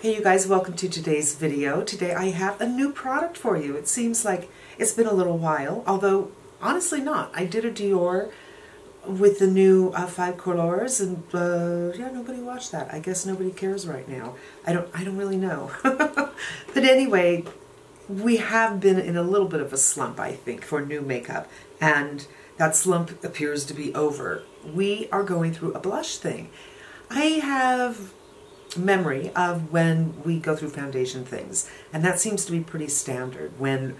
Hey you guys, welcome to today's video. Today I have a new product for you. It seems like it's been a little while, although honestly not. I did a Dior with the new 5 couleurs and yeah, nobody watched that. I guess nobody cares right now. I don't really know. But anyway, we have been in a little bit of a slump, I think, for new makeup, and that slump appears to be over. We are going through a blush thing. I have memory of when we go through foundation things, and that seems to be pretty standard. When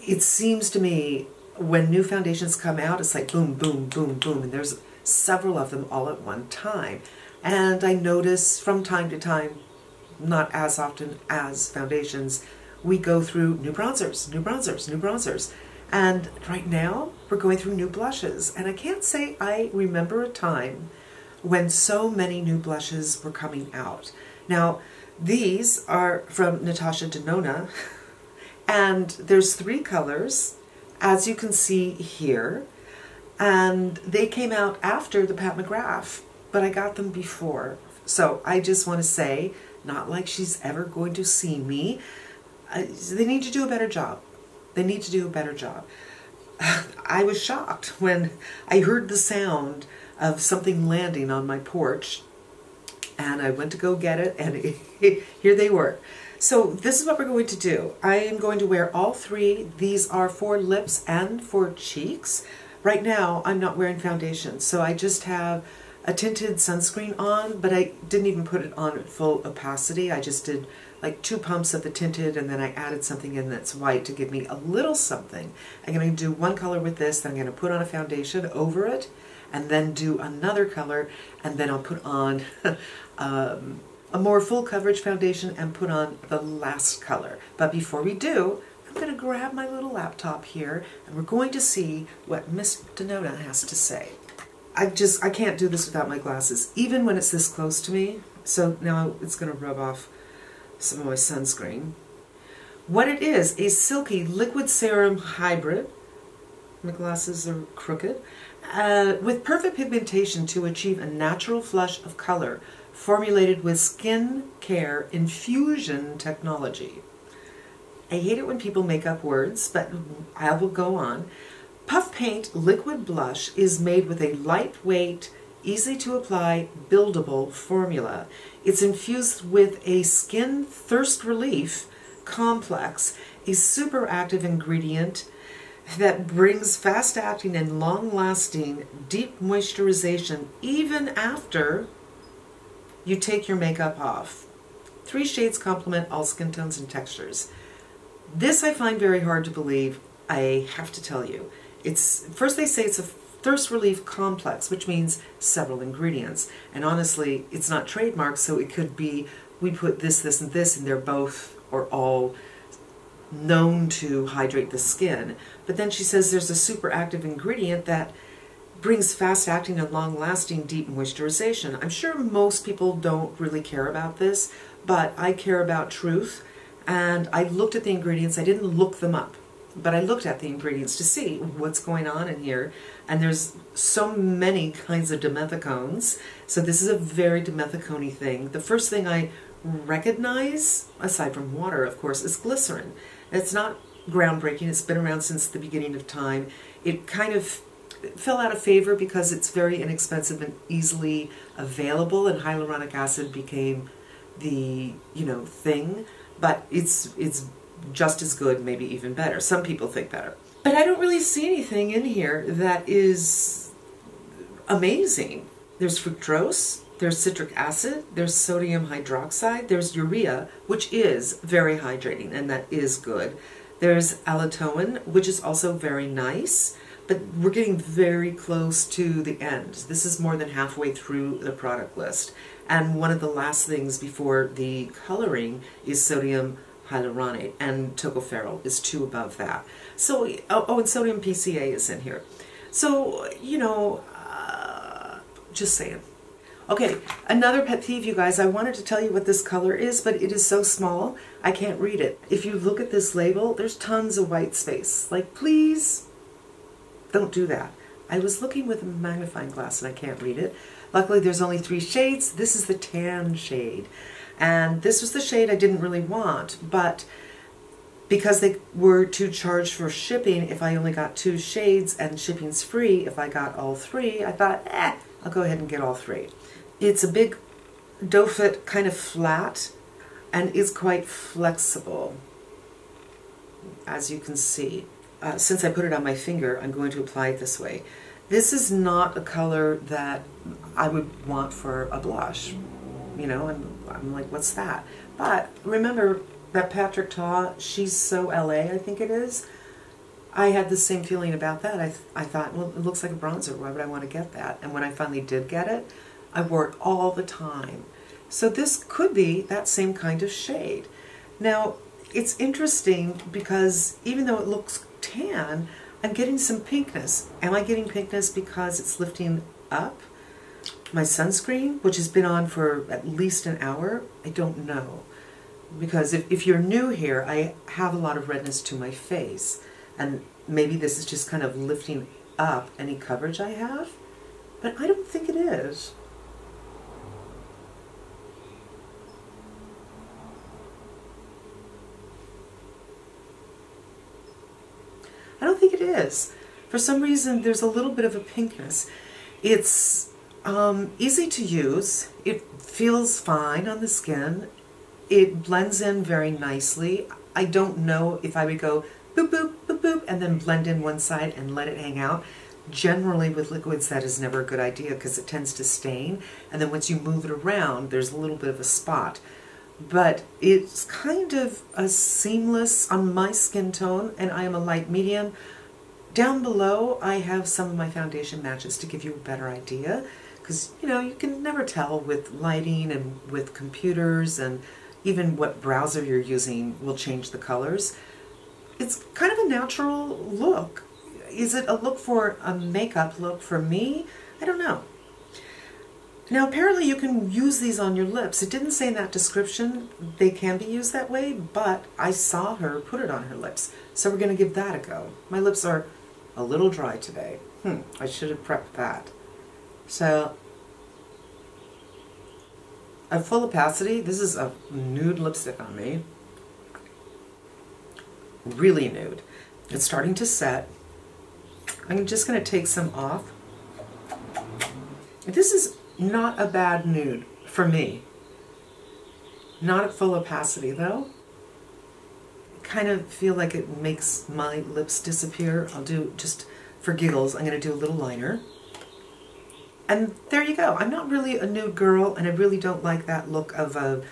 it seems to me when new foundations come out, it's like boom, boom, boom, boom, and there's several of them all at one time. And I notice from time to time, not as often as foundations, we go through new bronzers, new bronzers, new bronzers. And right now we're going through new blushes, and I can't say I remember a time when so many new blushes were coming out. Now, these are from Natasha Denona, and there's 3 colors, as you can see here, and they came out after the Pat McGrath, but I got them before. So I just want to say, not like she's ever going to see me, they need to do a better job. They need to do a better job. I was shocked when I heard the sound of something landing on my porch, and I went to go get it, and here they were. So this is what we're going to do. I am going to wear all 3. These are for lips and for cheeks. Right now I'm not wearing foundation, so I just have a tinted sunscreen on, but I didn't even put it on at full opacity. I just did like 2 pumps of the tinted, and then I added something in that's white to give me a little something. I'm going to do one color with this, then I'm going to put on a foundation over it, and then do another color, and then I'll put on a more full coverage foundation and put on the last color. But before we do, I'm going to grab my little laptop here, and we're going to see what Miss Denona has to say. I can't do this without my glasses, even when it's this close to me. So now it's going to rub off some of my sunscreen. What it is, a silky liquid serum hybrid. My glasses are crooked. With perfect pigmentation to achieve a natural flush of color, formulated with skin care infusion technology. I hate it when people make up words, but I will go on. Puff Paint Liquid Blush is made with a lightweight, easy to apply, buildable formula. It's infused with a skin thirst relief complex, a super active ingredient that brings fast-acting and long-lasting deep moisturization even after you take your makeup off. 3 shades complement all skin tones and textures. This I find very hard to believe, I have to tell you. First they say it's a thirst relief complex, which means several ingredients. And honestly, it's not trademarked, so it could be we put this, this, and this, and they're both or all known to hydrate the skin. But then she says there's a super active ingredient that brings fast-acting and long-lasting deep moisturization. I'm sure most people don't really care about this, but I care about truth, and I looked at the ingredients. I didn't look them up, but I looked at the ingredients to see what's going on in here, and there's so many kinds of dimethicones, so this is a very dimethicone-y thing. The first thing I recognize, aside from water of course, is glycerin. It's not groundbreaking, it's been around since the beginning of time. It kind of fell out of favor because it's very inexpensive and easily available, and hyaluronic acid became the, thing, but it's just as good, maybe even better. Some people think better. But I don't really see anything in here that is amazing. There's fructose, there's citric acid, there's sodium hydroxide, there's urea, which is very hydrating, and that is good. There's allantoin, which is also very nice, but we're getting very close to the end. This is more than halfway through the product list. And one of the last things before the coloring is sodium hyaluronate, and tocopherol is 2 above that. So, and sodium PCA is in here. So, just saying. Okay, another pet peeve, you guys. I wanted to tell you what this color is, but it is so small, I can't read it. If you look at this label, there's tons of white space. Like, please don't do that. I was looking with a magnifying glass and I can't read it. Luckily, there's only 3 shades. This is the tan shade. And this was the shade I didn't really want, but because they were to charge for shipping if I only got 2 shades and shipping's free if I got all 3, I thought, I'll go ahead and get all 3. It's a big doe foot, kind of flat, and is quite flexible, as you can see. Since I put it on my finger, I'm going to apply it this way. This is not a color that I would want for a blush. You know, I'm like, what's that? But remember that Patrick Ta, She's So LA, I think it is. I had the same feeling about that. I thought, well, it looks like a bronzer. Why would I want to get that? And when I finally did get it, I wore it all the time. So this could be that same kind of shade. Now, it's interesting because even though it looks tan, I'm getting some pinkness. Am I getting pinkness because it's lifting up my sunscreen, which has been on for at least an hour? I don't know. Because if you're new here, I have a lot of redness to my face. And maybe this is just kind of lifting up any coverage I have. But I don't think it is. I don't think it is. For some reason, there's a little bit of a pinkness. It's easy to use. It feels fine on the skin. It blends in very nicely. I don't know if I would go boop, boop, boop, boop, and then blend in one side and let it hang out. Generally, with liquids, that is never a good idea because it tends to stain. And then once you move it around, there's a little bit of a spot. But it's kind of a seamless on my skin tone, and I am a light medium. Down below, I have some of my foundation matches to give you a better idea, because, you know, you can never tell with lighting and with computers, and even what browser you're using will change the colors. It's kind of a natural look. Is it a look for a makeup look for me? I don't know. Now, apparently you can use these on your lips. It didn't say in that description they can be used that way, but I saw her put it on her lips. So we're going to give that a go. My lips are a little dry today. I should have prepped that. So, at full opacity, this is a nude lipstick on me. Really nude. It's starting to set. I'm just going to take some off. This is not a bad nude for me. Not at full opacity though. I kind of feel like it makes my lips disappear. I'll do, just for giggles, I'm going to do a little liner. And there you go. I'm not really a nude girl, and I really don't like that look of a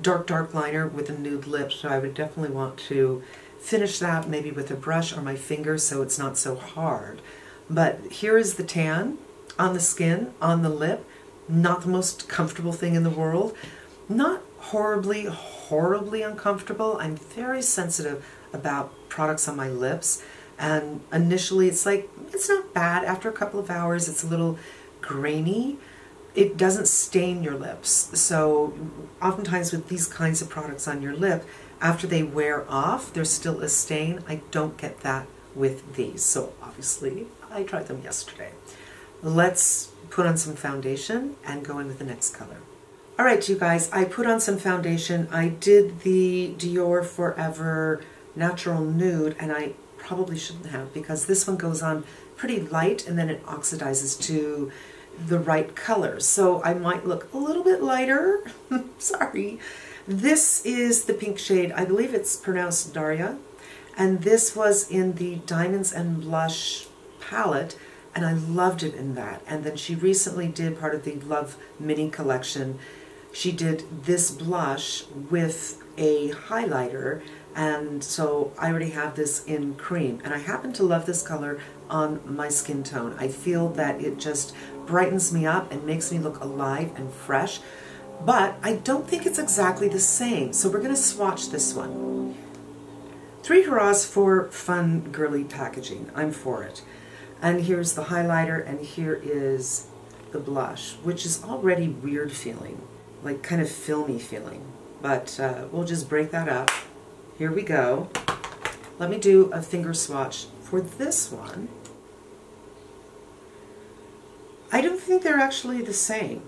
dark liner with a nude lip, so I would definitely want to finish that maybe with a brush or my finger so it's not so hard. But here is the tan on the skin, on the lip. Not the most comfortable thing in the world. Not horribly uncomfortable. I'm very sensitive about products on my lips, and initially it's like, it's not bad. After a couple of hours it's a little grainy. It doesn't stain your lips. So oftentimes with these kinds of products on your lip, after they wear off, there's still a stain. I don't get that with these. So obviously I tried them yesterday. Let's put on some foundation and go in with the next color. All right, you guys, I put on some foundation. I did the Dior Forever Natural Nude, and I probably shouldn't have, because this one goes on pretty light and then it oxidizes to the right color. So I might look a little bit lighter. Sorry. This is the pink shade. I believe it's pronounced Daria. And this was in the Diamonds and Blush palette, and I loved it in that. And then she recently did part of the Love Mini collection. She did this blush with a highlighter, and so I already have this in cream. And I happen to love this color on my skin tone. I feel that it just brightens me up and makes me look alive and fresh. But I don't think it's exactly the same, so we're going to swatch this one. 3 hurrahs for fun, girly packaging. I'm for it. And here's the highlighter, and here is the blush, which is already weird feeling, like kind of filmy feeling. But we'll just break that up. Here we go. Let me do a finger swatch for this one. I don't think they're actually the same.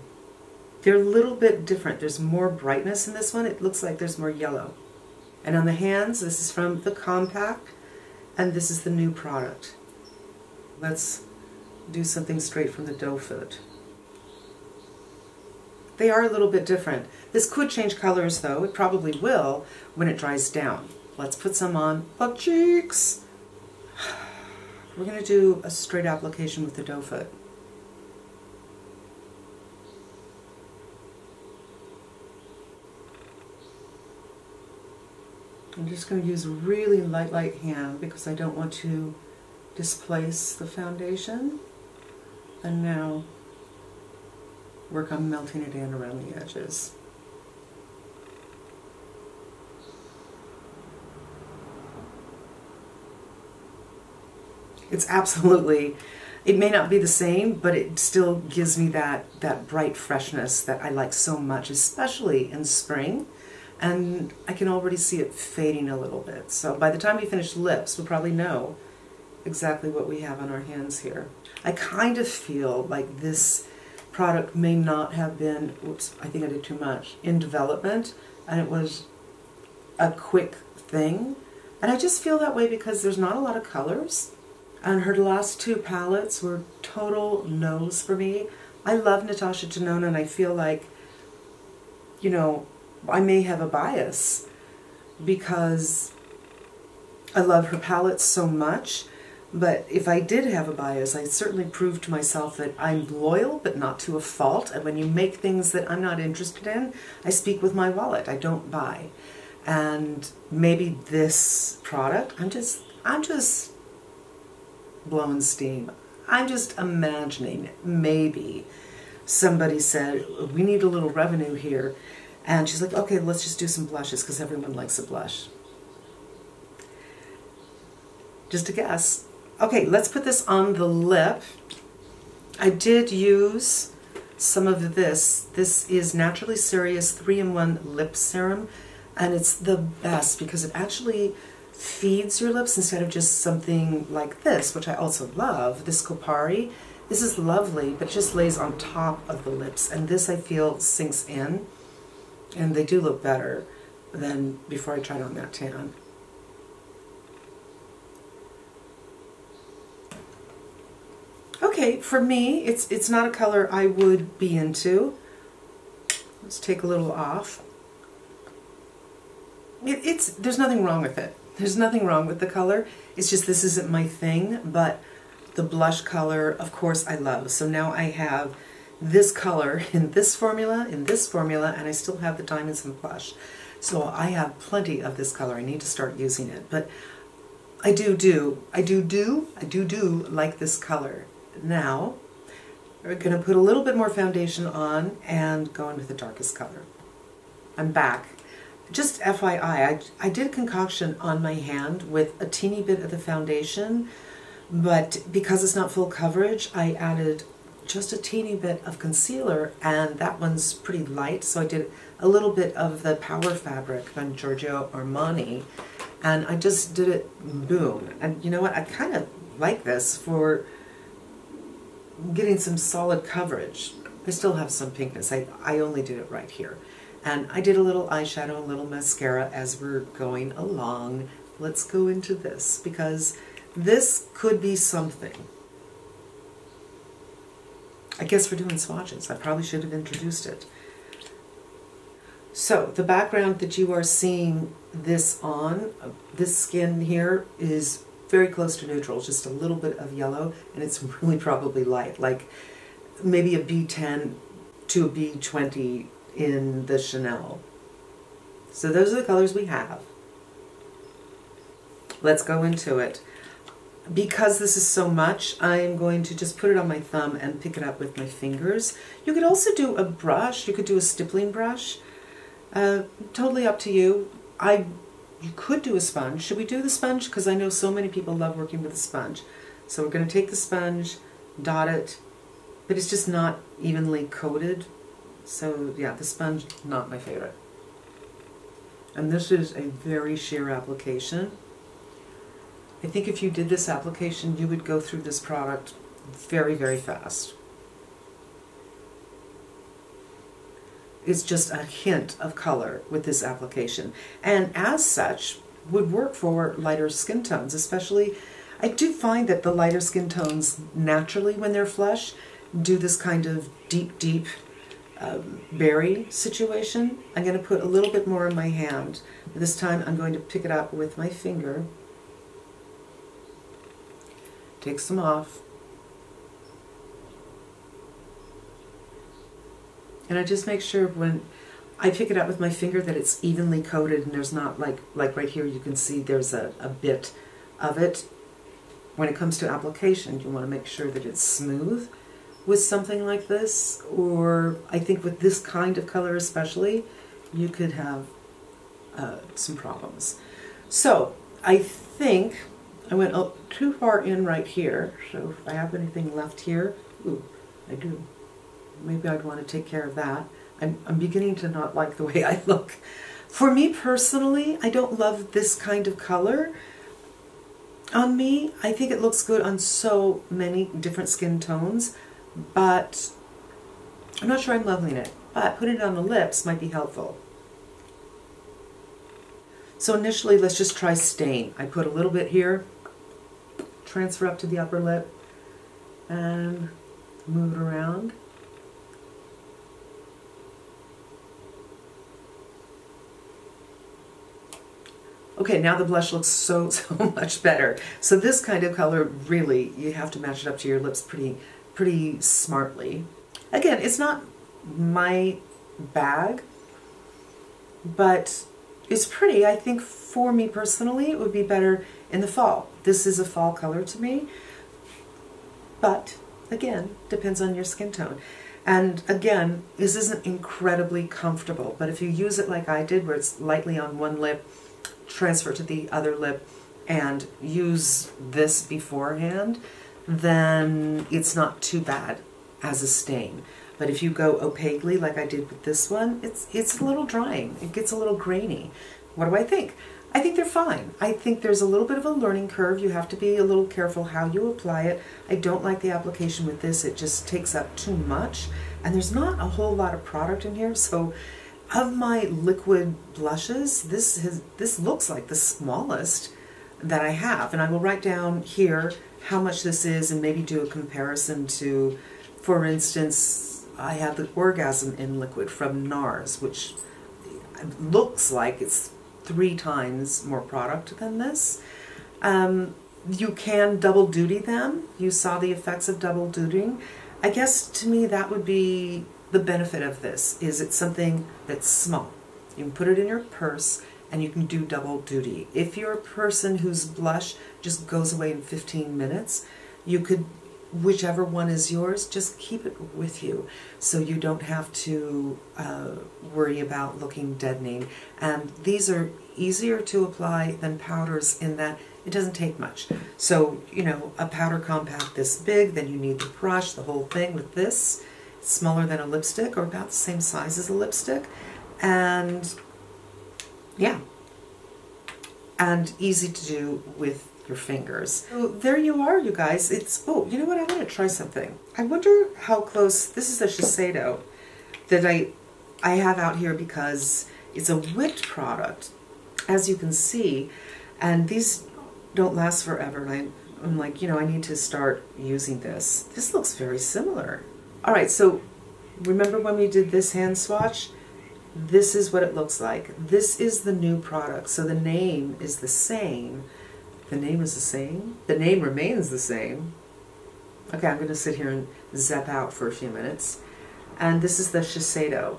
They're a little bit different. There's more brightness in this one. It looks like there's more yellow. And on the hands, this is from the compact, and this is the new product. Let's do something straight from the doe foot. They are a little bit different. This could change colors though. It probably will when it dries down. Let's put some on the cheeks. We're going to do a straight application with the doe foot. I'm just going to use a really light hand because I don't want to displace the foundation. And now work on melting it in around the edges. It's absolutely, it may not be the same, but it still gives me that bright freshness that I like so much, especially in spring. And I can already see it fading a little bit. So by the time we finish lips, we'll probably know exactly what we have on our hands here. I kind of feel like this product may not have been, whoops, I think I did too much, in development, and it was a quick thing. And I just feel that way because there's not a lot of colors. And her last two palettes were total no's for me. I love Natasha Denona, and I feel like, you know, I may have a bias because I love her palettes so much, but if I did have a bias, I certainly proved to myself that I'm loyal, but not to a fault, and when you make things that I'm not interested in, I speak with my wallet, I don't buy. And maybe this product, I'm just blowing steam. I'm just imagining maybe somebody said, we need a little revenue here. And she's like, okay, let's just do some blushes because everyone likes a blush. Just a guess. Okay, let's put this on the lip. I did use some of this. This is Naturally Serious 3-in-1 Lip Serum. And it's the best because it actually feeds your lips instead of just something like this, which I also love, this Kopari. This is lovely, but it just lays on top of the lips. And this I feel sinks in. And they do look better than before I tried on that tan. Okay, for me, it's not a color I would be into. Let's take a little off. There's nothing wrong with it. There's nothing wrong with the color. It's just this isn't my thing, but the blush color, of course, I love. So now I have this color in this formula, and I still have the Diamonds and Plush. So I have plenty of this color. I need to start using it, but I do like this color. Now, we're going to put a little bit more foundation and go in with the darkest color. I'm back. Just FYI, I did a concoction on my hand with a teeny bit of the foundation, but because it's not full coverage, I added just a teeny bit of concealer, and that one's pretty light, so I did a little bit of the Power Fabric from Giorgio Armani, and I just did it, boom. And you know what, I kind of like this for getting some solid coverage. I still have some pinkness. I only did it right here. And I did a little eyeshadow, a little mascara as we're going along. Let's go into this, because this could be something. I guess we're doing swatches. I probably should have introduced it. So the background that you are seeing this on, this skin here is very close to neutral, just a little bit of yellow, and it's really probably light, like maybe a B10 to a B20 in the Chanel. So those are the colors we have. Let's go into it. Because this is so much, I'm going to just put it on my thumb and pick it up with my fingers. You could also do a brush. You could do a stippling brush. Totally up to you. You could do a sponge. Should we do the sponge? Because I know so many people love working with a sponge. So we're going to take the sponge, dot it, but it's just not evenly coated. So yeah, the sponge, not my favorite. And this is a very sheer application. I think if you did this application, you would go through this product very, very fast. is just a hint of color with this application. And as such, would work for lighter skin tones, especially. I do find that the lighter skin tones naturally, when they're flush, do this kind of deep berry situation. I'm going to put a little bit more in my hand. This time I'm going to pick it up with my finger. Take some off. And I just make sure when I pick it up with my finger that it's evenly coated and there's not like right here you can see there's a bit of it. When it comes to application, you want to make sure that it's smooth with something like this, or I think with this kind of color especially, you could have some problems. So I think I went too far in right here, so if I have anything left here, ooh, I do. Maybe I'd want to take care of that. I'm beginning to not like the way I look. For me personally, I don't love this kind of color on me. I think it looks good on so many different skin tones, but I'm not sure I'm loving it. But putting it on the lips might be helpful. So initially, let's just try stain. I put a little bit here, transfer up to the upper lip, and move it around. Okay, now the blush looks so much better. So this kind of color, really, you have to match it up to your lips pretty smartly. Again, it's not my bag, but it's pretty. I think for me personally, it would be better in the fall. This is a fall color to me, but again, depends on your skin tone. And again, this isn't incredibly comfortable, but if you use it like I did, where it's lightly on one lip, transfer to the other lip, and use this beforehand, then it's not too bad as a stain. But if you go opaquely like I did with this one, it's a little drying. It gets a little grainy. What do I think? I think they're fine. I think there's a little bit of a learning curve. You have to be a little careful how you apply it. I don't like the application with this. It just takes up too much, and there's not a whole lot of product in here. So of my liquid blushes, this looks like the smallest that I have. And I will write down here how much this is and maybe do a comparison to, for instance, I have the Orgasm in Liquid from NARS, which looks like it's 3 times more product than this. You can double duty them. You saw the effects of double dutying. I guess to me that would be the benefit of this, is it's something that's small. You can put it in your purse and you can do double duty. If you're a person whose blush just goes away in 15 minutes, you could, whichever one is yours, just keep it with you so you don't have to worry about looking deadening. And these are easier to apply than powders in that it doesn't take much. So, you know, a powder compact this big, then you need the brush, the whole thing. With this, it's smaller than a lipstick, or about the same size as a lipstick. And yeah, and easy to do with your fingers. So there you are, you guys. It's, oh, you know what? I want to try something. I wonder how close, this is a Shiseido that I have out here because it's a whipped product, as you can see, and these don't last forever. And I'm like, you know, I need to start using this. This looks very similar. All right, so remember when we did this hand swatch? This is what it looks like. This is the new product. So the name is the same. The name is the same. The name remains the same. Okay, I'm going to sit here and zap out for a few minutes. And this is the Shiseido.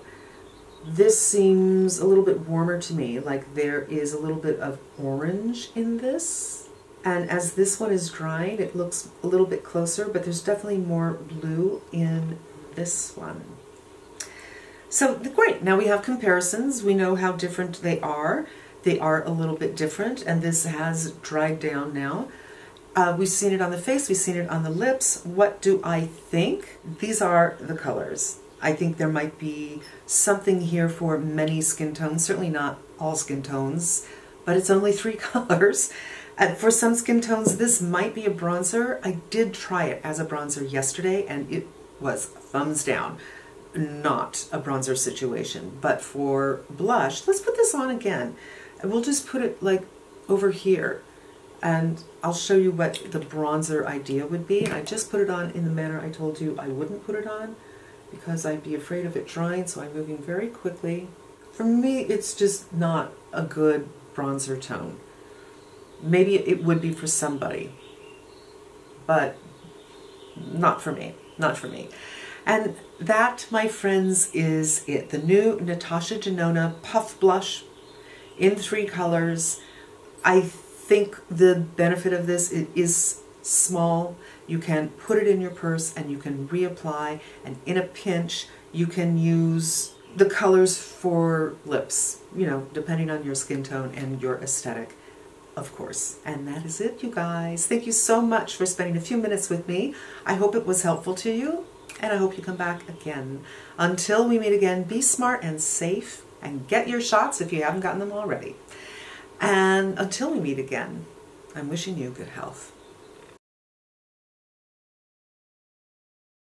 This seems a little bit warmer to me, like there is a little bit of orange in this. And as this one is drying, it looks a little bit closer, but there's definitely more blue in this one. So great, now we have comparisons. We know how different they are. They are a little bit different, and this has dried down now. We've seen it on the face, we've seen it on the lips. What do I think? These are the colors. I think there might be something here for many skin tones, certainly not all skin tones, but it's only 3 colors. For some skin tones, this might be a bronzer. I did try it as a bronzer yesterday, and it was thumbs down. not a bronzer situation. But for blush, let's put this on again. And we'll just put it like over here. And I'll show you what the bronzer idea would be. And I just put it on in the manner I told you I wouldn't put it on, because I'd be afraid of it drying, so I'm moving very quickly. For me, it's just not a good bronzer tone. Maybe it would be for somebody, but not for me, not for me. And that, my friends, is it. The new Natasha Denona Puff Blush in 3 colors. I think the benefit of this, it is small. You can put it in your purse and you can reapply, and in a pinch you can use the colors for lips, you know, depending on your skin tone and your aesthetic, of course. And that is it, you guys. Thank you so much for spending a few minutes with me. I hope it was helpful to you, and I hope you come back again. Until we meet again, be smart and safe, and get your shots if you haven't gotten them already. And until we meet again, I'm wishing you good health.